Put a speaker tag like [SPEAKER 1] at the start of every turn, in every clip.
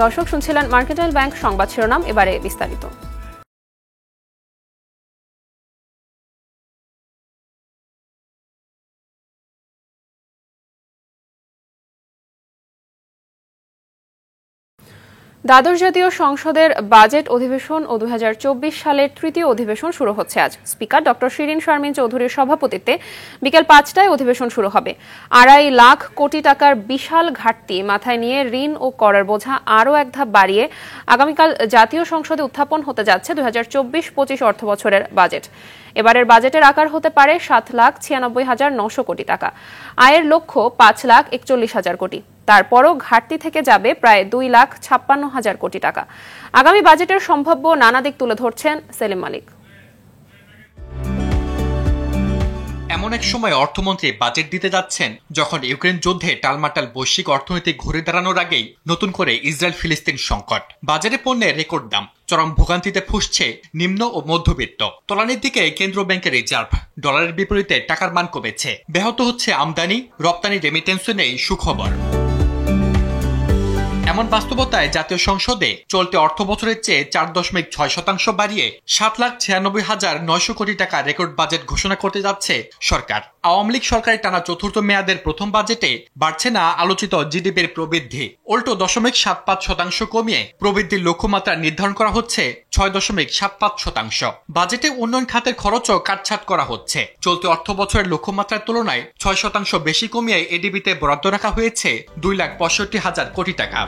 [SPEAKER 1] দর্শক শুনছিলেন মার্কেটাইল ব্যাংক সংবাদ শিরোনাম, এবারে বিস্তারিত। দ্বাদশ জাতীয় সংসদের বাজেট অধিবেশন ও ২০২৪ সালের তৃতীয় অধিবেশন শুরু হচ্ছে আজ। স্পিকার ডক্টর শিরিন শারমিন চৌধুরীর সভাপতিত্বে বিকেল ৫টায় অধিবেশন শুরু হবে। ২.৫ লাখ কোটি টাকার বিশাল ঘাটতি মাথায় নিয়ে ঋণ ও করের বোঝা আরও এক ধাপ বাড়িয়ে আগামীকাল জাতীয় সংসদে উত্থাপন হতে যাচ্ছে ২০২৪-২৫ অর্থবছরের বাজেট। এবারের বাজেটের আকার হতে পারে ৭,৯৬,৯০০ কোটি টাকা। আয়ের লক্ষ্য ৫,৪১,০০০ কোটি। তারপরও ঘাটতি থেকে যাবে প্রায় ২,৫৬,০০০ কোটি টাকা। আগামী বাজেটের সম্ভাব্য নানা দিক তুলে ধরছেন সেলিম মালিক।
[SPEAKER 2] এমন এক সময় অর্থমন্ত্রী বাজেট দিতে যাচ্ছেন যখন ইউক্রেন যুদ্ধে টালমাটাল বৈশ্বিক অর্থনীতি ঘুরে দাঁড়ানোর আগেই নতুন করে ইসরায়েল ফিলিস্তিন সংকট, বাজারে পণ্যের রেকর্ড দাম, চরম ভোগান্তিতে ফুঁসছে নিম্ন ও মধ্যবিত্ত। তলানির দিকে কেন্দ্রীয় ব্যাংকের রিজার্ভ, ডলারের বিপরীতে টাকার মান কমেছে, ব্যাহত হচ্ছে আমদানি, রপ্তানি রেমিটেন্সে নেই সুখবর। এমন বাস্তবতায় জাতীয় সংসদে চলতি অর্থ বছরের চেয়ে ৪.৬% বাড়িয়ে ৭,৯৬,৯০০ কোটি টাকা রেকর্ড বাজেট ঘোষণা করতে যাচ্ছে সরকার। আওয়ামী লীগ সরকারের টানা চতুর্থ মেয়াদের প্রথম বাজেটে বাড়ছে না আলোচিত জিডিপির প্রবৃদ্ধি, উল্টো 0.৭৫% কমিয়ে প্রবৃদ্ধির লক্ষ্যমাত্রা নির্ধারণ করা হচ্ছে ৬.৭৫%। বাজেটে উন্নয়ন খাতের খরচও কাটছাট করা হচ্ছে। চলতি অর্থ বছরের লক্ষ্যমাত্রার তুলনায় ৬% বেশি কমিয়ে এডিবিতে বরাদ্দ রাখা হয়েছে ২,৬৫,০০০ কোটি টাকা।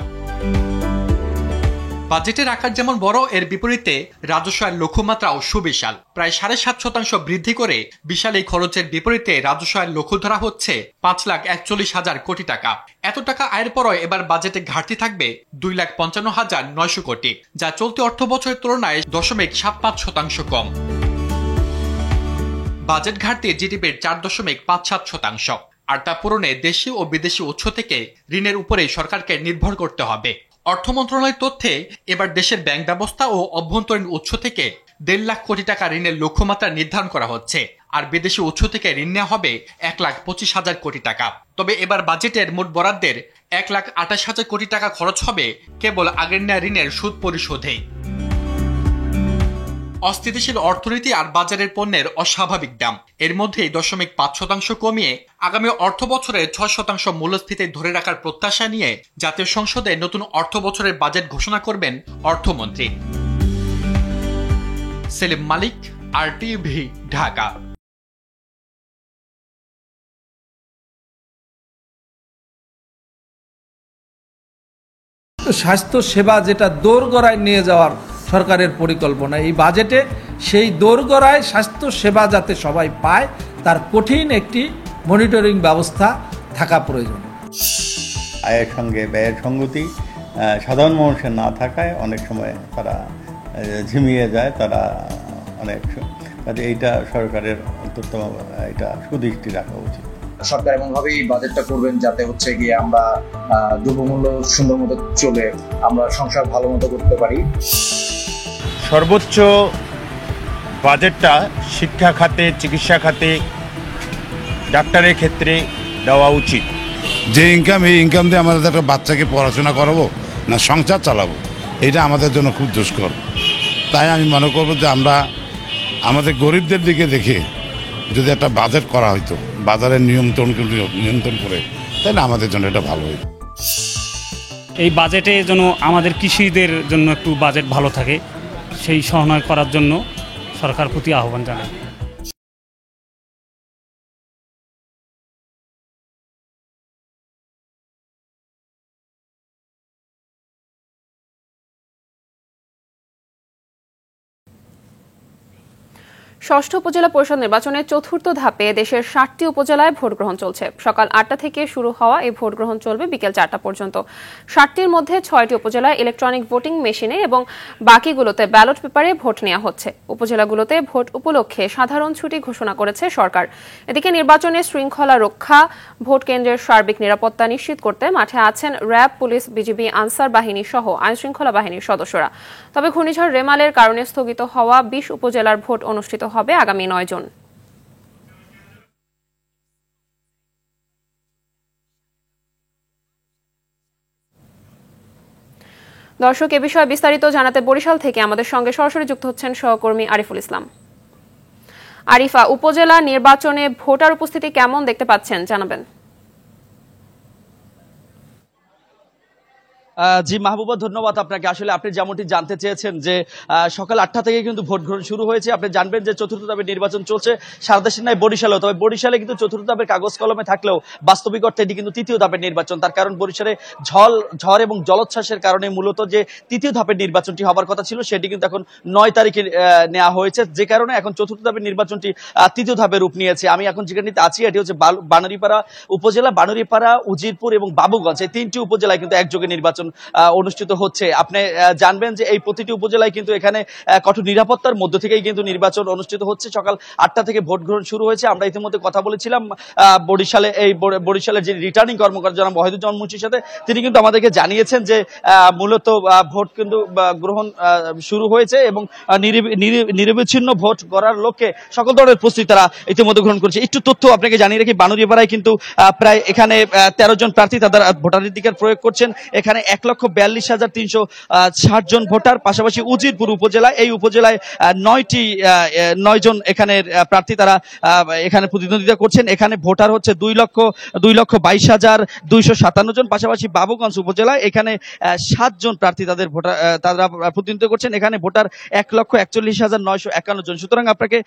[SPEAKER 2] বাজেটের আকার যেমন বড়, এর বিপরীতে রাজস্ব আয়ের লক্ষ্যমাত্রাও সুবিশাল, প্রায় ৭.৫% বৃদ্ধি করে বিশাল এই খরচের বিপরীতে রাজস্ব আয়ের লক্ষ্য ধরা হচ্ছে ৫,৪১,০০০ কোটি টাকা। এত টাকা আয়ের পরও এবার বাজেটে ঘাটতি থাকবে ২,৫৫,৯০০ কোটি, যা চলতি অর্থ বছরের তুলনায় 0.৭৫% কম। বাজেট ঘাটতি জিডিপির ৪.৫৭%, আর তা পূরণে দেশি ও বিদেশি উৎস থেকে ঋণের উপরে সরকারকে নির্ভর করতে হবে। অর্থ মন্ত্রণালয়ের তথ্যে এবার দেশের ব্যাংক ব্যবস্থা ও অভ্যন্তরীণ উৎস থেকে ১.৫ লাখ কোটি টাকা ঋণের লক্ষ্যমাত্রা নির্ধারণ করা হচ্ছে, আর বিদেশি উৎস থেকে ঋণ নেওয়া হবে ১,২৫,০০০ কোটি টাকা। তবে এবার বাজেটের মোট বরাদ্দের ১,২৮,০০০ কোটি টাকা খরচ হবে কেবল আগের নেওয়া ঋণের সুদ পরিশোধেই। অস্থিতিশীল অর্থনীতি আর বাজারের পণ্যের অস্বাভাবিক দাম, এর মধ্যেই 0.৫% কমিয়ে আগামী অর্থ বছরে ৬% মূল্যস্ফীতি ধরে রাখার প্রত্যাশা নিয়ে জাতীয় সংসদে নতুন অর্থ বছরের বাজেট ঘোষণা করবেন অর্থমন্ত্রী। সেলিম মালিক, RTV, ঢাকা।
[SPEAKER 3] স্বাস্থ্য সেবা যেটা দোরগোড়ায় নিয়ে যাওয়ার সরকারের পরিকল্পনা, এই বাজেটে সেই দোরগোড়ায় স্বাস্থ্য সেবা যাতে সবাই পায় তার কঠিন একটি মনিটরিং ব্যবস্থা থাকা প্রয়োজন।
[SPEAKER 4] আয়ের সঙ্গে ব্যয়ের সঙ্গতি সাধারণ মানুষের না থাকায় অনেক সময় তারা ঝিমিয়ে যায়, তারা অনেক কাজে এইটা সরকারের অন্তত এটা সুদৃষ্টি রাখা উচিত।
[SPEAKER 5] সরকার এমনভাবেই বাজেটটা করবেন যাতে হচ্ছে গিয়ে আমরা দ্রব্যমূল্য সুন্দর মতো চলে, আমরা সংসার ভালো মতো করতে পারি।
[SPEAKER 6] সর্বোচ্চ বাজেটটা শিক্ষা খাতে, চিকিৎসা খাতে, ডাক্তারের ক্ষেত্রে দেওয়া উচিত।
[SPEAKER 7] যে ইনকাম, এই ইনকাম দিয়ে আমাদের একটা বাচ্চাকে পড়াশোনা করাবো না সংসার চালাবো, এটা আমাদের জন্য খুব দুষ্কর। তাই আমি মনে করবো যে আমরা আমাদের গরিবদের দিকে দেখে যদি একটা বাজেট করা হইতো, বাজারের নিয়ন্ত্রণ করে, তাহলে আমাদের জন্য এটা ভালো হইতো।
[SPEAKER 8] এই বাজেটে যেন আমাদের কৃষিদের জন্য একটু বাজেট ভালো থাকে, সেই সহায়তা করার জন্য সরকার প্রতি আহ্বান জানাই।
[SPEAKER 1] ষষ্ঠ উপজেলা পরিষদ নির্বাচনের চতুর্থ ধাপে দেশের 60টি উপজেলায় ভোট গ্রহণ চলছে। সকাল 8টা থেকে শুরু হওয়া এই ভোট গ্রহণ চলবে বিকেল 4টা পর্যন্ত। 60টির মধ্যে 6টি উপজেলায় ইলেকট্রনিক ভোটিং মেশিনে এবং বাকিগুলোতে ব্যালট পেপারে ভোট নেওয়া হচ্ছে। উপজেলাগুলোতে ভোট উপলক্ষে সাধারণ ছুটি ঘোষণা করেছে সরকার। এদিকে নির্বাচনের শৃঙ্খলা রক্ষা, ভোট কেন্দ্রের সার্বিক নিরাপত্তা নিশ্চিত করতে মাঠে আছেন র্যাব, পুলিশ, বিজিবি, আনসার বাহিনী সহ আইনশৃঙ্খলা বাহিনীর সদস্যরা। তবে ঘূর্ণিঝড় রেমালের কারণে স্থগিত হওয়া 20 উপজেলার ভোট অনুষ্ঠিত হবে আগামী 9 জুন। দর্শক, এ বিষয়ে বিস্তারিত জানাতে বরিশাল থেকে আমাদের সঙ্গে সরাসরি যুক্ত হচ্ছেন সহকর্মী আরিফুল ইসলাম। আরিফা, উপজেলা নির্বাচনে ভোটার উপস্থিতি কেমন দেখতে পাচ্ছেন, জানাবেন।
[SPEAKER 9] জি মাহবুবা, ধন্যবাদ আপনাকে। আসলে আপনি যেমনটি জানতে চেয়েছেন যে সকাল 8টা থেকে কিন্তু ভোট গ্রহণ শুরু হয়েছে। আপনি জানবেন যে চতুর্থ ধাপের নির্বাচন চলছে সারা দেশের নয় বরিশালেও। তবে বরিশালে কিন্তু চতুর্থ ধাপের কাগজ কলমে থাকলেও বাস্তবিক অর্থে এটি কিন্তু তৃতীয় ধাপের নির্বাচন। তার কারণ বরিশালে ঝড় এবং জলোচ্ছ্বাসের কারণে মূলত যে তৃতীয় ধাপের নির্বাচনটি হবার কথা ছিল সেটি কিন্তু এখন 9 তারিখে নেওয়া হয়েছে, যে কারণে এখন চতুর্থ ধাপের নির্বাচনটি তৃতীয় ধাপে রূপ নিয়েছে। আমি এখন যেখানটিতে আছি এটি হচ্ছে বানারীপাড়া উপজেলা। বানারীপাড়া, উজিরপুর এবং বাবুগঞ্জ, এই 3টি উপজেলায় কিন্তু একযোগে নির্বাচন অনুষ্ঠিত হচ্ছে। আপনি জানবেন যে এই প্রতিটি উপজেলায় কিন্তু এখানে কঠোর নিরাপত্তার মধ্য থেকেই কিন্তু নির্বাচন অনুষ্ঠিত হচ্ছে। সকাল 8টা থেকে ভোট গ্রহণ শুরু হয়েছে। আমরা ইতিমধ্যে কথা বলেছিলাম বরিশালের যে রিটার্নিং কর্মকর্তা জনাব ওয়াহিদুজ্জামান মুন্সির সাথে। তিনি কিন্তু আমাদেরকে জানিয়েছেন যে মূলত ভোট কিন্তু গ্রহণ শুরু হয়েছে এবং নিরবিচ্ছিন্ন ভোট করার লক্ষ্যে সকল ধরনের প্রস্তুতি তারা ইতিমধ্যে গ্রহণ করেছে। একটু তথ্য আপনাকে জানিয়ে রাখি, বানুরিয়াপাড়ায় কিন্তু প্রায় এখানে 13 জন প্রার্থী তাদের ভোটাধিকার প্রয়োগ করছেন। এখানে 1,42,360 জন ভোটার। পাশাপাশি উজিরপুর উপজেলা, এই উপজেলায় 9 জন এখানের প্রার্থী তারা এখানে প্রতিদ্বন্দ্বিতা করছেন। এখানে ভোটার হচ্ছে 2,22,257 জন। পাশাপাশি বাবুগঞ্জ উপজেলায় এখানে 7 জন প্রার্থী তারা প্রতিদ্বন্দ্বিতা করছেন। এখানে ভোটার 1,41,951 জন। সুতরাং আপনাকে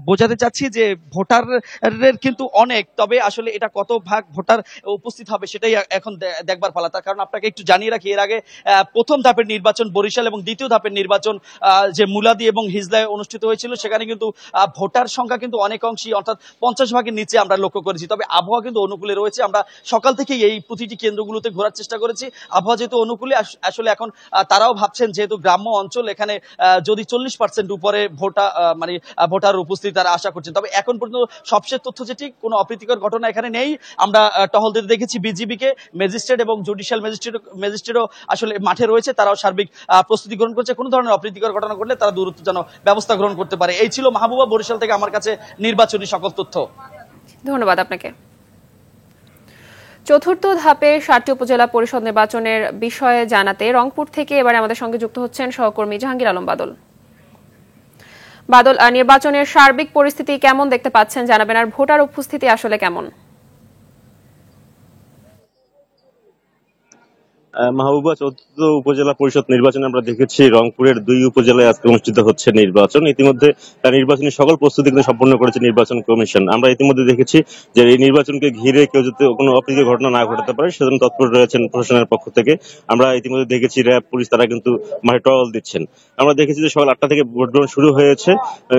[SPEAKER 9] বোঝাতে চাচ্ছি যে ভোটারের কিন্তু অনেক, তবে আসলে এটা কত ভাগ ভোটার উপস্থিত হবে সেটাই এখন দেখবার পালা। তার কারণ আপনাকে একটু জানিয়ে রাখি, এর আগে প্রথম ধাপের নির্বাচন বরিশাল এবং দ্বিতীয় ধাপের নির্বাচন যে মুলাদি এবং হিজলায় অনুষ্ঠিত হয়েছিল সেখানে কিন্তু ভোটার সংখ্যা কিন্তু অনেক অংশই অর্থাৎ 50 ভাগের নিচে আমরা লক্ষ্য করেছি। তবে আবহাওয়া কিন্তু অনুকূলে রয়েছে। আমরা সকাল থেকেই এই প্রতিটি কেন্দ্রগুলোতে ঘোরার চেষ্টা করেছি। আবহাওয়া যেহেতু অনুকূলে, আসলে এখন তারাও ভাবছেন যেহেতু গ্রাম্য অঞ্চল, এখানে যদি 40% উপরে ভোটার উপস্থিতি তারা আশা করছেন। তবে এখন পর্যন্ত সবশেষ তথ্য যেটি, কোনো অপ্রীতিকর ঘটনা এখানে নেই। আমরা টহল দিতে দেখেছি বিজিবিকে, ম্যাজিস্ট্রেট এবং জুডিশিয়াল ম্যাজিস্ট্রেটও আসলে মাঠে রয়েছে, তারাও সার্বিক প্রস্তুতি গ্রহণ করছে। কোনো ধরনের অপ্রীতিকর ঘটনা ঘটলে তারা দ্রুত যেন ব্যবস্থা গ্রহণ করতে পারে। এই ছিল মাহবুবা, বরিশাল থেকে আমার কাছে নির্বাচনী সকল তথ্য।
[SPEAKER 1] ধন্যবাদ আপনাকে। চতুর্থ ধাপে 7টি উপজেলা পরিষদ নির্বাচনের বিষয়ে জানাতে রংপুর থেকে এবারে আমাদের সঙ্গে যুক্ত হচ্ছেন সহকর্মী জাহাঙ্গীর আলম বাদল। নির্বাচনের সার্বিক পরিস্থিতি কেমন দেখতে পাচ্ছেন, জানাবেন। আর ভোটার উপস্থিতি আসলে কেমন?
[SPEAKER 10] মাহবুবা, চতুর্থ উপজেলা পরিষদ নির্বাচনে আমরা দেখেছি রংপুরের 2 উপজেলায় আজকে অনুষ্ঠিত হচ্ছে নির্বাচন। ইতিমধ্যে নির্বাচনী সকল প্রস্তুতি কিন্তু সম্পন্ন করেছে নির্বাচন কমিশন। আমরা ইতিমধ্যে দেখেছি যে এই নির্বাচনকে ঘিরে কেউ যাতে কোনো অপ্রীতিকর ঘটনা না ঘটাতে পারে সেজন্য তৎপর রয়েছেন প্রশাসনের পক্ষ থেকে। আমরা ইতিমধ্যে দেখেছি র্যাব, পুলিশ তারা কিন্তু মাঠে টহল দিচ্ছেন। আমরা দেখেছি যে সকাল 8টা থেকে ভোট গ্রহণ শুরু হয়েছে,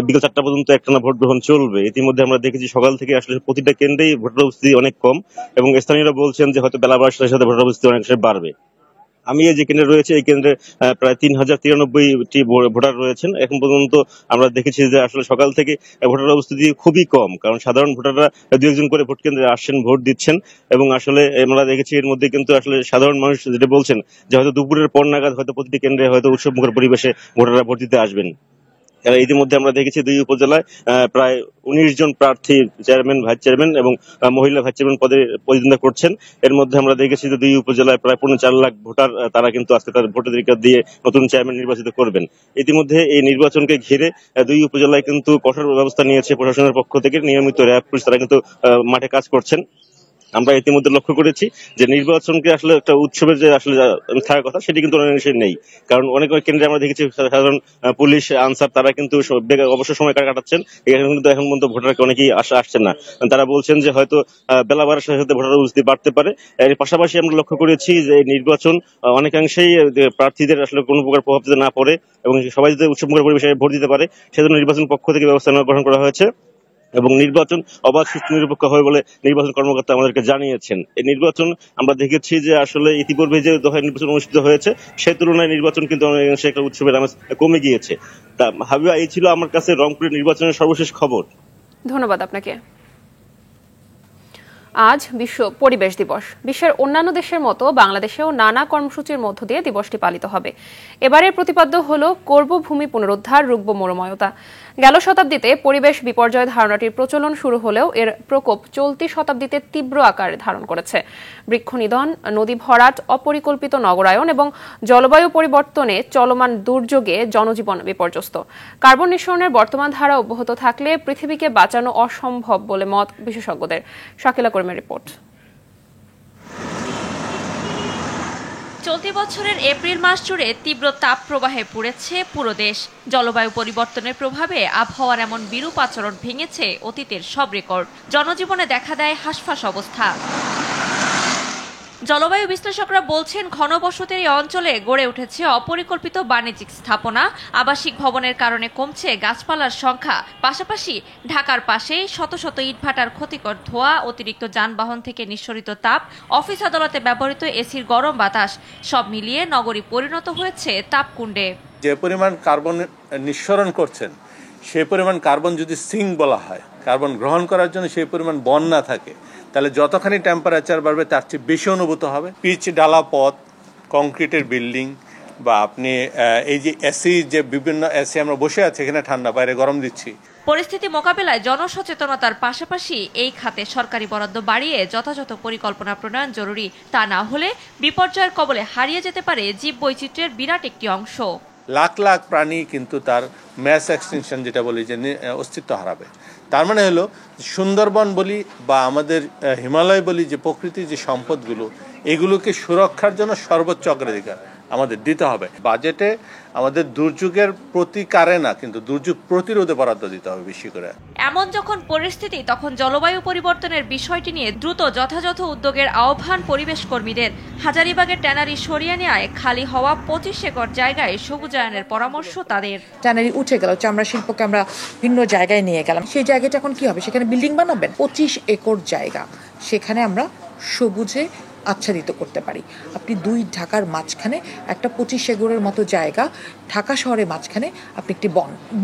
[SPEAKER 10] বিকেল 4টা পর্যন্ত একটানা ভোট গ্রহণ চলবে। ইতিমধ্যে আমরা দেখেছি সকাল থেকে আসলে প্রতিটা কেন্দ্রেই ভোটার উপস্থিতি অনেক কম এবং স্থানীয়রা বলছেন যে হয়তো বেলা বাড়ার সাথে সাথে ভোটার উপস্থিতি অনেক বাড়বে। আমি যে কেন্দ্রে রয়েছে এই কেন্দ্রে প্রায় 3,093টি ভোটার রয়েছেন। এখন পর্যন্ত আমরা দেখেছি যে আসলে সকাল থেকে ভোটার উপস্থিতি খুবই কম, কারণ সাধারণ ভোটাররা 2-1 করে ভোট কেন্দ্রে আসছেন, ভোট দিচ্ছেন। এবং আসলে আমরা দেখেছি এর মধ্যে কিন্তু আসলে সাধারণ মানুষ যেটা বলছেন যে হয়তো দুপুরের পর নাগাদ হয়তো প্রতিটি কেন্দ্রে হয়তো উৎসবমুখর পরিবেশে ভোটাররা ভোট দিতে আসবেন। ইতিমধ্যে আমরা দেখেছি 2 উপজেলায় প্রায় 19 জন প্রার্থী চেয়ারম্যান, ভাইস চেয়ারম্যান এবং মহিলা ভাইস চেয়ারম্যান পদে প্রতিদ্বন্দ্বিতা করছেন। এর মধ্যে আমরা দেখেছি যে 2 উপজেলায় প্রায় 4 লাখ ভোটার তারা কিন্তু আজকে তাদের ভোটাধিকার দিয়ে নতুন চেয়ারম্যান নির্বাচিত করবেন। ইতিমধ্যে এই নির্বাচনকে ঘিরে 2 উপজেলায় কিন্তু কঠোর ব্যবস্থা নিয়েছে প্রশাসনের পক্ষ থেকে। নিয়মিত র্যাব, পুলিশ তারা কিন্তু মাঠে কাজ করছেন। আমরা ইতিমধ্যে লক্ষ্য করেছি যে নির্বাচনকে আসলে একটা উৎসবের যে আসলে থাকার কথা সেটি কিন্তু অনেক নেই, কারণ অনেক কেন্দ্রে আমরা দেখেছি সাধারণ পুলিশ, আনসার তারা কিন্তু অবসর সময় কাটাচ্ছেন। এখানে কিন্তু এখন পর্যন্ত ভোটারকে অনেকেই আসছেন না। তারা বলছেন যে হয়তো বেলা বাড়ার সাথে সাথে ভোটার উপস্থিতি বাড়তে পারে। এর পাশাপাশি আমরা লক্ষ্য করেছি যে নির্বাচন অনেকাংশেই প্রার্থীদের আসলে কোনো প্রকার প্রভাব যাতে না পড়ে এবং সবাই যাতে উৎসবমুখর পরিবেশে ভোট দিতে পারে সেজন্য নির্বাচন পক্ষ থেকে ব্যবস্থা গ্রহণ করা হয়েছে এবং নির্বাচন অবাধ, সুষ্ঠু, নিরপেক্ষ হবে বলে নির্বাচন কর্মকর্তা আমাদেরকে জানিয়েছেন। এই নির্বাচন আমরা দেখেছি যে আসলে ইতিপূর্বে যে দফায় নির্বাচন অনুষ্ঠিত হয়েছে সেই তুলনায় নির্বাচন কিন্তু অনেকাংশে একটা উৎসবের আমেজ কমে গিয়েছে। তা হাবিবা, এই ছিল আমার কাছে রংপুরের নির্বাচনের সর্বশেষ খবর।
[SPEAKER 1] ধন্যবাদ আপনাকে। আজ বিশ্ব পরিবেশ দিবস। বিশ্বের অন্যান্য দেশের মতো বাংলাদেশেও নানা কর্মসূচির মধ্য দিয়ে দিবসটি পালিত হবে। এবারের প্রতিপাদ্য হল করব ভূমি পুনরুদ্ধার, রুখব মরুময়তা। গেল শতাব্দীতে পরিবেশ বিপর্যয় ধারণাটির প্রচলন শুরু হলেও এর প্রকোপ চলতি শতাব্দীতে তীব্র আকার ধারণ করেছে। বৃক্ষ নিধন, নদী ভরাট, অপরিকল্পিত নগরায়ন এবং জলবায়ু পরিবর্তনে চলমান দুর্যোগে জনজীবন বিপর্যস্ত। কার্বন নিঃসরণের বর্তমান ধারা অব্যাহত থাকলে পৃথিবীকে বাঁচানো অসম্ভব বলে মত বিশেষজ্ঞদের। শাকিলা করিমের রিপোর্ট।
[SPEAKER 11] চলতি বছরের এপ্রিল মাস জুড়ে তীব্র তাপ প্রবাহে পুড়েছে পুরো দেশ। জলবায়ু পরিবর্তনের প্রভাবে আবহাওয়ার এমন বিরূপ আচরণ ভেঙেছে অতীতের সব রেকর্ড। জনজীবনে দেখা দেয় হাঁসফাঁস অবস্থা। জলবায়ু বিশ্লেষকরা বলছেন, ঘনবসতির এই অঞ্চলে গড়ে উঠেছে অপরিকল্পিত বাণিজ্যিক স্থাপনা, আবাসিক ভবনের কারণে কমছে গাছপালার সংখ্যা। পাশাপাশি ঢাকার পাশে শত শত ইটভাটার ক্ষতিকর ধোঁয়া, অতিরিক্ত যানবাহন থেকে নিঃসরিত তাপ, অফিস আদালতে ব্যবহৃত এসির গরম বাতাস, সব মিলিয়ে নগরী পরিণত হয়েছে তাপকুণ্ডে।
[SPEAKER 12] যে পরিমাণ কার্বন নিঃসরণ করছেন, সেই পরিমাণ কার্বন যদি সিঙ্ক বলা হয়, কার্বন গ্রহণ করার জন্য সেই পরিমাণ বন না থাকে, তাহলে যতখানি টেম্পারেচার বাড়বে তার চেয়ে বেশি অনুভূত হবে। পিচ ডালা পথ, কংক্রিটের বিল্ডিং, বা আপনি এই যে এসি, যে বিভিন্ন এসি আমরা বসে আছি, এখানে ঠান্ডা, বাইরে গরম দিচ্ছি।
[SPEAKER 11] পরিস্থিতি মোকাবেলায় জনসচেতনতার পাশাপাশি এই খাতে সরকারি বরাদ্দ বাড়িয়ে যথাযথ পরিকল্পনা প্রণয়ন জরুরি। তা না হলে বিপর্যয়ের কবলে হারিয়ে যেতে পারে জীববৈচিত্র্যের বিরাট একটি অংশ।
[SPEAKER 12] লাখ লাখ প্রাণী কিন্তু তার ম্যাস এক্সটিংশন যেটা বলি, যে অস্তিত্ব হারাবে। তার মানে হলো সুন্দরবন বলি বা আমাদের হিমালয় বলি, যে প্রকৃতির যে সম্পদগুলো, এগুলোকে সুরক্ষার জন্য সর্বোচ্চ অগ্রাধিকার আমাদের দিতে হবে। বাজেটে আমাদের দুর্যোগের প্রতিকারে না, কিন্তু দুর্যোগ প্রতিরোধে বরাদ্দ দিতে হবে বেশি করে।
[SPEAKER 11] এমন যখন পরিস্থিতি, তখন জলবায়ু পরিবর্তনের বিষয়টি নিয়ে দ্রুত যথাযথ উদ্যোগের আহ্বান পরিবেশ কর্মীদের। হাজারীবাগের ট্যানারি সরিয়ে নেওয়ায় খালি হওয়া 25 একর জায়গায় সবুজায়নের পরামর্শ তাদের।
[SPEAKER 13] ট্যানারি উঠে গেল, চামড়া শিল্পকে আমরা ভিন্ন জায়গায় নিয়ে গেলাম। সেই জায়গাটা এখন কি হবে? সেখানে বিল্ডিং বানাবেন? 25 একর জায়গা, সেখানে আমরা সবুজে আচ্ছাদিত করতে পারি। আপনি ঢাকার মাঝখানে একটা 25 একরের মতো জায়গা, ঢাকা শহরের মাঝখানে আপনি একটি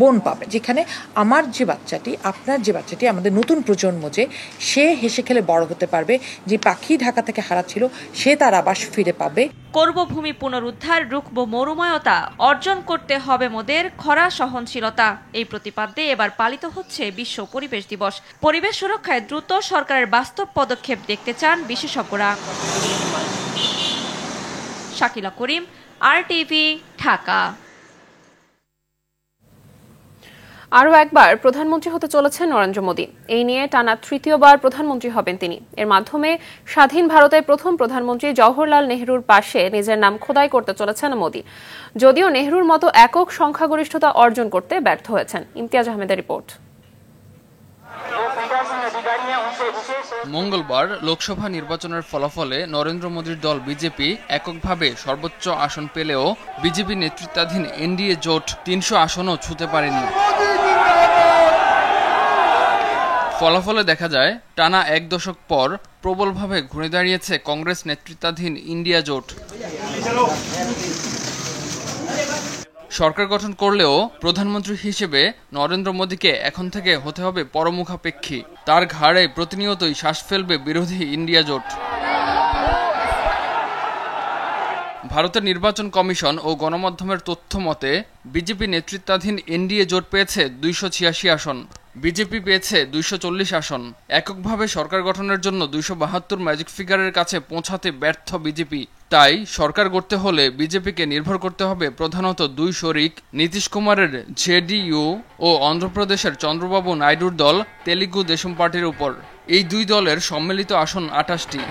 [SPEAKER 13] বন পাবেন, যেখানে আমার যে বাচ্চাটি, আপনার যে বাচ্চাটি, আমাদের নতুন প্রজন্ম যে সে হেসে খেলে বড় হতে পারবে, যে পাখি ঢাকা থেকে হারাচ্ছিল সে তার আবাস ফিরে পাবে।
[SPEAKER 11] করব ভূমি পুনরুদ্ধার, রুখব মরুময়তা, অর্জন করতে হবে মোদের খরা সহনশীলতা। এই প্রতিপাদ্যে এবার পালিত হচ্ছে বিশ্ব পরিবেশ দিবস। পরিবেশ সুরক্ষায় দ্রুত সরকারের বাস্তব পদক্ষেপ দেখতে চান বিশেষজ্ঞরা। শাকিলা করিম, RTV, ঢাকা।
[SPEAKER 1] আরও একবার প্রধানমন্ত্রী হতে চলেছেন নরেন্দ্র মোদী। এই নিয়ে টানা তৃতীয়বার প্রধানমন্ত্রী হবেন তিনি। এর মাধ্যমে স্বাধীন ভারতের প্রথম প্রধানমন্ত্রী জওহরলাল নেহরুর পাশে নিজের নাম খোদাই করতে চলেছেন মোদী। যদিও নেহরুর মতো একক সংখ্যাগরিষ্ঠতা অর্জন করতে ব্যর্থ হয়েছেন। ইমতিয়াজ আহমেদের রিপোর্ট।
[SPEAKER 14] মঙ্গলবার লোকসভা নির্বাচনের ফলাফলে নরেন্দ্র মোদীর দল বিজেপি এককভাবে সর্বোচ্চ আসন পেলেও বিজেপি নেতৃত্বাধীন এনডিএ জোট 300 আসনও ছুঁতে পারেনি। ফলাফলে দেখা যায়, টানা 1 দশক পর প্রবলভাবে ঘুরে দাঁড়িয়েছে কংগ্রেস নেতৃত্বাধীন ইন্ডিয়া জোট। সরকার গঠন করলেও প্রধানমন্ত্রী হিসেবে নরেন্দ্র মোদীকে এখন থেকে হতে হবে পরমুখাপেক্ষী। তার ঘাড়ে প্রতিনিয়তই শ্বাস ফেলবে বিরোধী ইন্ডিয়া জোট। ভারতের নির্বাচন কমিশন ও গণমাধ্যমের তথ্য মতে বিজেপি নেতৃত্বাধীন এনডিএ জোট পেয়েছে 286 আসন, বিজেপি পেয়েছে 240 আসন। এককভাবে সরকার গঠনের জন্য 272 ম্যাজিক ফিগারের কাছে পৌঁছাতে ব্যর্থ বিজেপি। তাই সরকার গড়তে হলে বিজেপিকে নির্ভর করতে হবে প্রধানত 2 শরিক, নীতিশ কুমারের জেডিইউ ও অন্ধ্রপ্রদেশের চন্দ্রবাবু নাইডুর দল তেলুগু দেশম পার্টির উপর। এই 2 দলের সম্মিলিত আসন 28টি।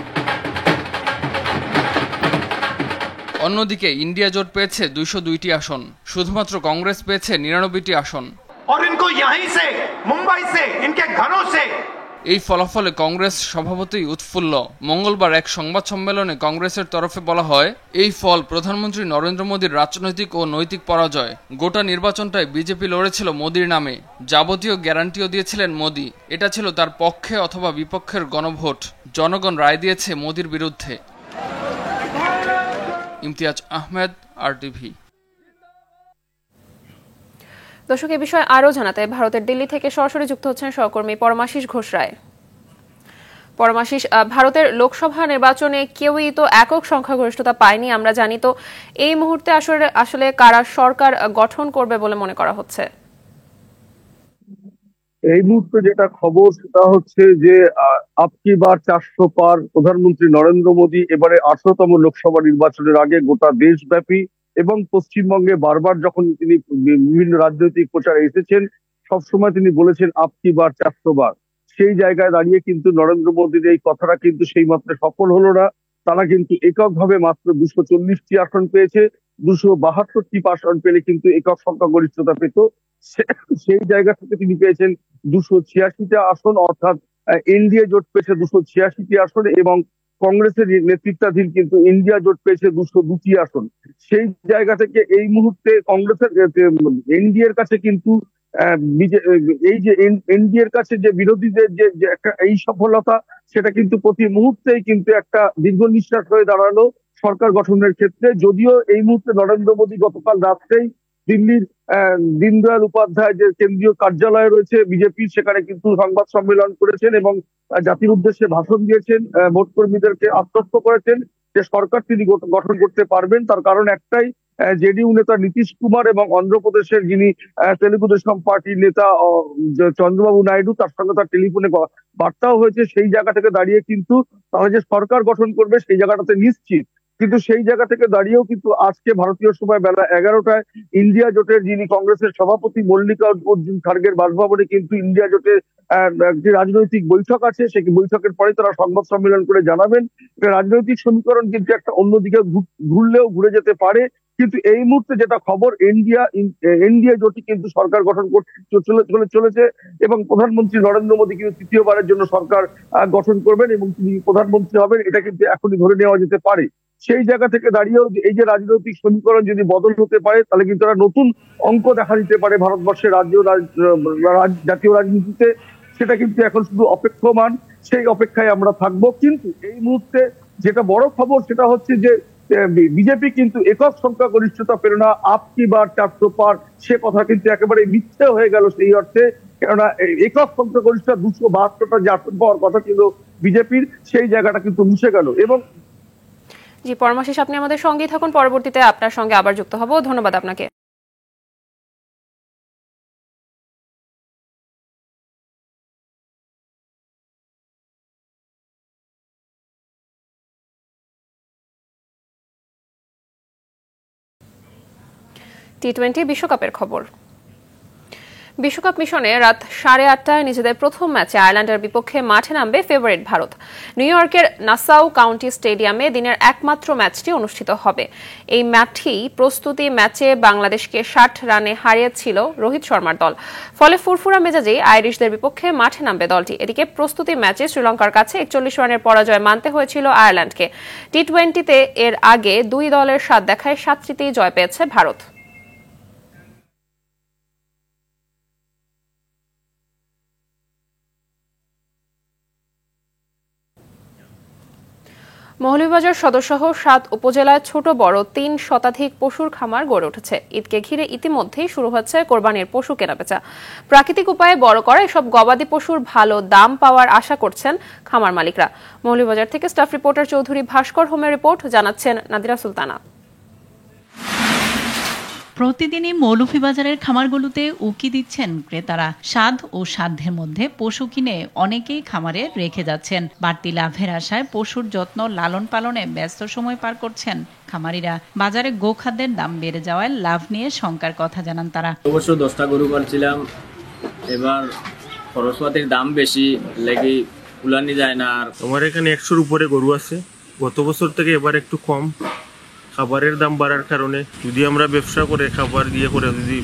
[SPEAKER 14] অন্যদিকে ইন্ডিয়া জোট পেয়েছে 202টি আসন, শুধুমাত্র কংগ্রেস পেয়েছে 99টি আসন। এই ফলাফলে কংগ্রেস স্বভাবতই উৎফুল্ল। মঙ্গলবার এক সংবাদ সম্মেলনে কংগ্রেসের তরফে বলা হয়, এই ফল প্রধানমন্ত্রী নরেন্দ্র মোদীর রাজনৈতিক ও নৈতিক পরাজয়। গোটা নির্বাচনটাই বিজেপি লড়েছিল মোদীর নামে, যাবতীয় গ্যারান্টিও দিয়েছিলেন মোদী। এটা ছিল তার পক্ষে অথবা বিপক্ষের গণভোট। জনগণ রায় দিয়েছে মোদীর বিরুদ্ধে। ইমতিয়াজ আহমেদ, RTV।
[SPEAKER 1] দর্শক, এ বিষয়ে আরও জানাতে ভারতের দিল্লি থেকে সরাসরি যুক্ত হচ্ছেন সহকর্মী পরমাশিস ঘোষ রায়। পরমাশিস, ভারতের লোকসভা নির্বাচনে কেউই তো একক সংখ্যাগরিষ্ঠতা পায়নি আমরা জানি, তো এই মুহূর্তে আসলে কারা সরকার গঠন করবে বলে মনে করা হচ্ছে?
[SPEAKER 15] এই মুহূর্তে যেটা খবর সেটা হচ্ছে যে আপকি বার 400 পার প্রধানমন্ত্রী নরেন্দ্র মোদী এবারে 18তম লোকসভা নির্বাচনের আগে গোটা দেশব্যাপী এবং পশ্চিমবঙ্গে বারবার যখন তিনি বিভিন্ন রাজনৈতিক প্রচারে এসেছেন সবসময় তিনি বলেছেন আপকি বার 400 বার। সেই জায়গায় দাঁড়িয়ে কিন্তু নরেন্দ্র মোদীর এই কথাটা কিন্তু সেই মাত্রা সফল হলো না। তারা কিন্তু এককভাবে মাত্র 240টি আসন পেয়েছে, 272টি আসন পেলে কিন্তু একক সংখ্যাগরিষ্ঠতা পেত। সেই জায়গা থেকে তিনি পেয়েছেন 286টা আসন, অর্থাৎ এনডিএ জোট পেয়েছে 286টি আসন এবং কংগ্রেসের নেতৃত্বাধীন কিন্তু ইন্ডিয়া জোট পেয়েছে 202টি আসন। সেই জায়গা থেকে এই মুহূর্তে কংগ্রেসের এনডিএর কাছে কিন্তু এই যে এনডিএর কাছে যে বিরোধীদের যে একটা এই সফলতা সেটা কিন্তু প্রতি মুহূর্তেই কিন্তু একটা দীর্ঘ নিঃশ্বাস হয়ে দাঁড়ালো সরকার গঠনের ক্ষেত্রে। যদিও এই মুহূর্তে নরেন্দ্র মোদী গতকাল রাত্রেই দিল্লির দীনদয়াল উপাধ্যায় যে কেন্দ্রীয় কার্যালয় রয়েছে বিজেপির, সেখানে কিন্তু সংবাদ সম্মেলন করেছেন এবং জাতির উদ্দেশ্যে ভাষণ দিয়েছেন, ভোট কর্মীদেরকে আশ্বস্ত করেছেন যে সরকার তিনি গঠন করতে পারবেন। তার কারণ একটাই, জেডিইউ নেতা নীতিশ কুমার এবং অন্ধ্রপ্রদেশের যিনি তেলুগু দেশম পার্টির নেতা চন্দ্রবাবু নাইডু, তার সঙ্গে তার টেলিফোনে বার্তাও হয়েছে। সেই জায়গা থেকে দাঁড়িয়ে কিন্তু তারা যে সরকার গঠন করবে সেই জায়গাটাতে নিশ্চিত। কিন্তু সেই জায়গা থেকে দাঁড়িয়েও কিন্তু আজকে ভারতীয় সময় বেলা 11টায় ইন্ডিয়া জোটের যিনি কংগ্রেসের সভাপতি মল্লিকার্জুন খার্গের বাসভবনে কিন্তু ইন্ডিয়া জোটের যে রাজনৈতিক বৈঠক আছে সেই বৈঠকের পরে তারা সংবাদ সম্মেলন করে জানাবেন রাজনৈতিক সমীকরণ কিন্তু একটা অন্যদিকে ঘুরলেও ঘুরে যেতে পারে। কিন্তু এই মুহূর্তে যেটা খবর, এনডিএ জোটই কিন্তু সরকার গঠন করতে চলেছে এবং প্রধানমন্ত্রী নরেন্দ্র মোদী কিন্তু তৃতীয়বারের জন্য সরকার গঠন করবেন এবং তিনি প্রধানমন্ত্রী হবেন, এটা কিন্তু এখনই ধরে নেওয়া যেতে পারে। সেই জায়গা থেকে দাঁড়িয়েও এই যে রাজনৈতিক সমীকরণ যদি বদল হতে পারে তাহলে কিন্তু একটা নতুন অঙ্ক দেখা দিতে পারে ভারতবর্ষের জাতীয় রাজনীতিতে। সেটা কিন্তু এখন শুধু অপেক্ষমান, সেই অপেক্ষায় আমরা থাকবো। কিন্তু এই মুহূর্তে যেটা বড় খবর সেটা হচ্ছে যে বিজেপি কিন্তু একক সংখ্যাগরিষ্ঠতা পেল না, আপকি বার 400 পার সে কথা কিন্তু একেবারে মিথ্যে হয়ে গেল সেই অর্থে। কেননা একক সংখ্যাগরিষ্ঠতা 272টা যে আসন পাওয়ার কথা ছিল বিজেপির, সেই জায়গাটা কিন্তু মুছে গেল। এবং
[SPEAKER 1] জি পরমাশিস, আপনি আমাদের সঙ্গেই থাকুন, পরবর্তীতে আপনার সঙ্গে আবার যুক্ত হব। ধন্যবাদ আপনাকে। টি-20 বিশ্বকাপের খবর। বিশ্বকাপ মিশনে রাত 8:30টায় নিজেদের প্রথম ম্যাচে আয়ারল্যান্ডের বিপক্ষে মাঠে নামবে ফেভারিট ভারত। নিউ ইয়র্কের নাসাউ কাউন্টি স্টেডিয়ামে দিনের একমাত্র ম্যাচটি অনুষ্ঠিত হবে। এই ম্যাচটি প্রস্তুতি ম্যাচে বাংলাদেশকে 60 রানে হারিয়েছিল রোহিত শর্মার দল। ফলে ফুরফুরা মেজাজে আইরিশদের বিপক্ষে মাঠে নামবে দলটি। এদিকে প্রস্তুতি ম্যাচে শ্রীলঙ্কার কাছে 41 রানের পরাজয় মানতে হয়েছিল আয়ারল্যান্ডকে। টি-20তে এর আগে দুই দলের স্বাদ দেখায় 7টিতেই জয় পেয়েছে ভারত। মৌলভীবাজার সদরসহ 7 উপজেলায় ছোট বড় 3 শতাধিক পশুর খামার গড়ে উঠেছে। ঈদকে ঘিরে ইতিমধ্যেই শুরু হচ্ছে কোরবানির পশু কেনাবেচা। প্রাকৃতিক উপায়ে বড় করা এসব গবাদি পশুর ভালো দাম পাওয়ার আশা করছেন খামার মালিকরা। মৌলভীবাজার থেকে স্টাফ রিপোর্টার চৌধুরী ভাস্কর হোমের রিপোর্ট, জানাচ্ছেন নাদিরা সুলতানা।
[SPEAKER 16] প্রতিদিনই মৌলভীবাজারের খামারগুলোতে উকি দিচ্ছেন ক্রেতারা। স্বাদ ও সাধ্যের মধ্যে পশু কিনে অনেকেই খামারে রেখে যাচ্ছেন। বাড়তি লাভের আশায় পশুর যত্ন লালন পালনে ব্যস্ত সময় পার করছেন খামারিরা। বাজারে গোখাদ্যের দাম বেড়ে যাওয়ায় লাভ নিয়ে শঙ্কার কথা জানান তারা।
[SPEAKER 17] অবশ্য 10টা গরু পালছিলাম, এবার খরচপাতির দাম বেশি লেগে উলানি যায় না। আর
[SPEAKER 6] আমার এখানে 100-র উপরে গরু আছে, গত বছর থেকে এবার একটু কম। খাবারের দাম বাড়ার কারণে যদি আমরা ব্যবসা করে খাবার দিয়ে করে যদি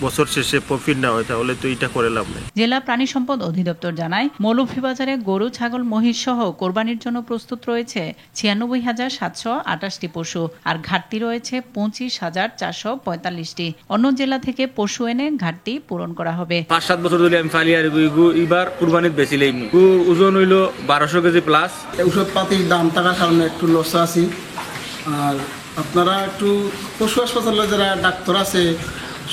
[SPEAKER 6] বছর শেষে প্রফিট না হয় তাহলে তো এটা করে লাভ নেই।
[SPEAKER 16] জেলা প্রাণী সম্পদ অধিদপ্তর জানায় মৌলভীবাজারে গরু, ছাগল, মহিষ সহ কোরবানির জন্য প্রস্তুত রয়েছে 96,728টি পশু, আর ঘাটতি রয়েছে 25,445টি। অন্য জেলা থেকে পশু এনে ঘাটতি পূরণ করা হবে।
[SPEAKER 17] 5-7 বছর ধরে আমি ফালি আর এবার কুরবানির বেশি লেই ওজন হইল 1200 কেজি প্লাস।
[SPEAKER 18] ঔষধ পাতির দাম থাকার কারণে একটু লস আছি। আর আপনারা একটু পশু হাসপাতালে যারা ডাক্তার আছে,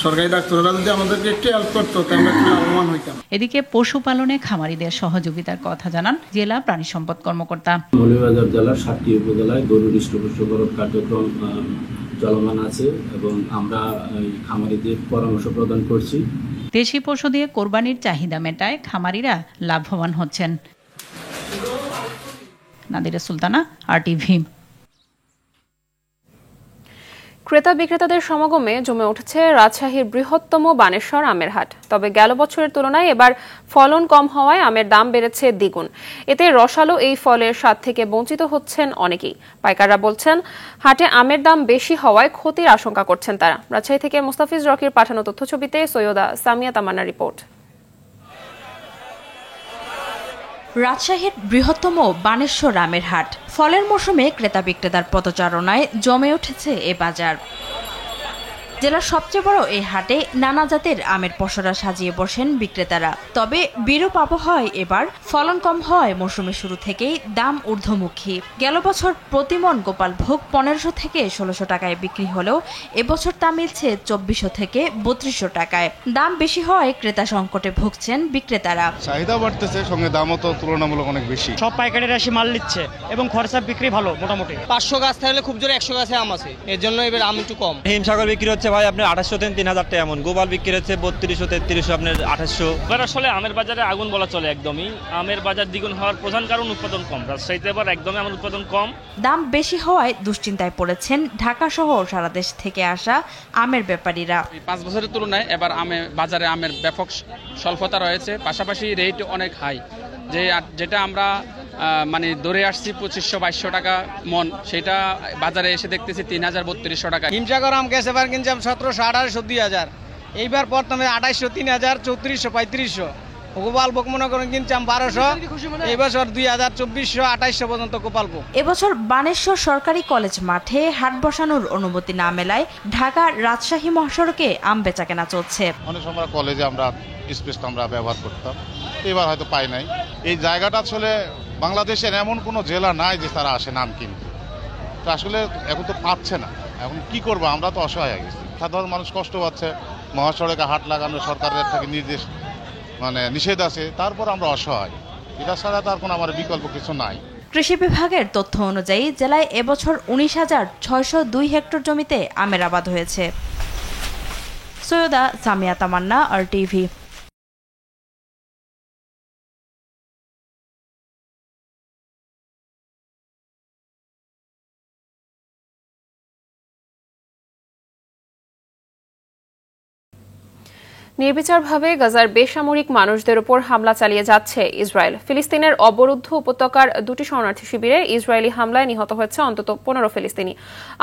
[SPEAKER 18] সরকারি ডাক্তাররা যদি আমাদেরকে একটু হেল্প করতো তাহলে একটু লাভবান হইতাম।
[SPEAKER 16] এদিকে পশুপালনে খামারিদের সহযোগিতার কথা জানান জেলা প্রাণী সম্পদ কর্মকর্তা।
[SPEAKER 19] মৌলভীবাজার জেলার 7টি উপজেলায় গরু হৃষ্টপুষ্টকরণ কার্যক্রম চলমান আছে এবং আমরা খামারিদের পরামর্শ প্রদান করছি
[SPEAKER 16] দেশি পশু দিয়ে কোরবানির চাহিদা মেটায় খামারিরা লাভবান হচ্ছেন। নাদিরা সুলতানা, RTV।
[SPEAKER 1] ক্রেতা বিক্রেতাদের সমাগমে জমে উঠেছে রাজশাহীর বৃহত্তম বানেশ্বর আমের হাট। তবে গেল বছরের তুলনায় এবার ফলন কম হওয়ায় আমের দাম বেড়েছে দ্বিগুণ। এতে রসালো এই ফলের স্বাদ থেকে বঞ্চিত হচ্ছেন অনেকেই। পাইকাররা বলছেন, হাটে আমের দাম বেশি হওয়ায় ক্ষতির আশঙ্কা করছেন তারা। রাজশাহী থেকে মুস্তাফিজ রকির পাঠানো তথ্যছবিতে সৈয়দা সামিয়া তামান্নার রিপোর্ট।
[SPEAKER 11] রাজশাহীর বৃহত্তম বানেশ্বর আমের হাট। ফলের মৌসুমে ক্রেতা বিক্রেতার পদচারণায় জমে উঠেছে এ বাজার। জেলার সবচেয়ে বড় এই হাটে নানা জাতের আমের পসরা সাজিয়ে বসেন বিক্রেতারা। তবে বিরূপ আবহাওয়ায় এবার ফলন কম হয় মৌসুমের শুরু থেকেই দাম ঊর্ধ্বমুখী। গেল বছর প্রতিমন গোপাল ভোগ 1500 থেকে 1600 টাকায় বিক্রি হলেও এবছর তা মিলছে 2400 থেকে 3200 টাকায়। দাম বেশি হয় ক্রেতা সংকটে ভুগছেন বিক্রেতারা।
[SPEAKER 20] চাহিদা বাড়তেছে, সঙ্গে দামও তো তুলনামূলক অনেক বেশি।
[SPEAKER 21] সব পাইকারের আসি মাল নিচ্ছে এবং খরচা বিক্রি ভালো। মোটামুটি 500 গাছ থাকলে খুব জোরে 100 গাছে আম আছে, এর জন্য এবার আম একটু কম।
[SPEAKER 22] হিমসাগর বিক্রি হচ্ছে ভাই আপনার 2800 থেকে 3000 টাকা এমন। গোপাল বিক্রি হচ্ছে 3200 3300 আপনার 2800।
[SPEAKER 23] এবার আসলে আমের বাজারে আগুন বলা চলে। একদমই আমের বাজার দ্বিগুণ হওয়ার প্রধান কারণ উৎপাদন কম। রাজশাহীতে এবার একদমই আমের উৎপাদন কম।
[SPEAKER 11] দাম বেশি হওয়ায় দুশ্চিন্তায় পড়েছেন ঢাকা সহ সারা দেশ থেকে আসা আমের ব্যাপারীরা।
[SPEAKER 24] 5 বছরের তুলনায় এবার বাজারে আমের ব্যাপক স্বল্পতা রয়েছে, পাশাপাশি রেট অনেক হাই। যেটা আমরা মানে ধরে আসছি 2500-2200 টাকা মন, সেটা বাজারে এসে দেখতেছি 3000 3200 টাকা।
[SPEAKER 21] হিমসাগর আম গেছে এবার কিনছিলাম 1700 1800 2000, এইবার প্রথমে 2800 3000 3400 3500। গোপাল ভোগ মনে করেন কিনছিলাম 1200, এই বছর 2000 2400 2800 পর্যন্ত গোপাল ভোগ।
[SPEAKER 11] এবছর বানেশ্বর সরকারি কলেজ মাঠে হাট বসানোর অনুমতি না মেলায় ঢাকা রাজশাহী মহাসড়কে আম বেচা কেনা চলছে।
[SPEAKER 7] অনেক সময় কলেজে আমরা স্পেসটা আমরা ব্যবহার করতাম, এবার হয়তো পাই নাই। এই জায়গাটা আসলে বাংলাদেশের এমন কোনো জেলা নাই যে তারা আসে নাম কিনতে। তো আসলে এখন তো পাচ্ছে না, এখন কি করবো, আমরা তো অসহায় হয়ে গেছি। সাধারণ মানুষ কষ্ট পাচ্ছে, মহাসড়কে হাট লাগানো সরকারের থেকে নির্দেশ নিষেধ আছে, তারপর আমরা অসহায়। এটা ছাড়া তার কোনো আমার বিকল্প কিছু নাই।
[SPEAKER 11] কৃষি বিভাগের তথ্য অনুযায়ী জেলায় এবছর 19,602 হেক্টর জমিতে আমের আবাদ হয়েছে। সৈয়দা সামিয়া তামান্না, RTV।
[SPEAKER 1] নির্বিচারভাবে গাজার বেসামরিক মানুষদের উপর হামলা চালিয়ে যাচ্ছে ইসরায়েল। ফিলিস্তিনের অবরুদ্ধ উপত্যকার 2টি শরণার্থী শিবিরে ইসরায়েলি হামলায় নিহত হয়েছে অন্তত 15 ফিলিস্তিনি,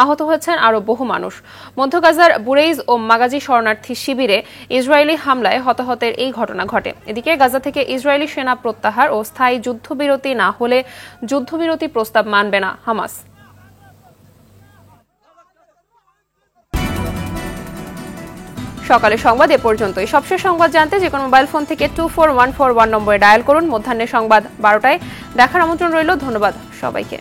[SPEAKER 1] আহত হয়েছেন আরও বহু মানুষ। মধ্য গাজার বুরেইজ ও মাগাজি শরণার্থী শিবিরে ইসরায়েলি হামলায় হতাহতের এই ঘটনা ঘটে। এদিকে গাজা থেকে ইসরায়েলি সেনা প্রত্যাহার ও স্থায়ী যুদ্ধবিরতি না হলে যুদ্ধবিরতি প্রস্তাব মানবে না হামাস। সকালে সংবাদ এ পর্যন্তই। সবশেষ সংবাদ জানতে যে কোনো মোবাইল ফোন থেকে 24141 নম্বরে ডায়াল করুন। মধ্যাহ্নের সংবাদ 12টায় দেখার আমন্ত্রণ রইল। ধন্যবাদ সবাইকে।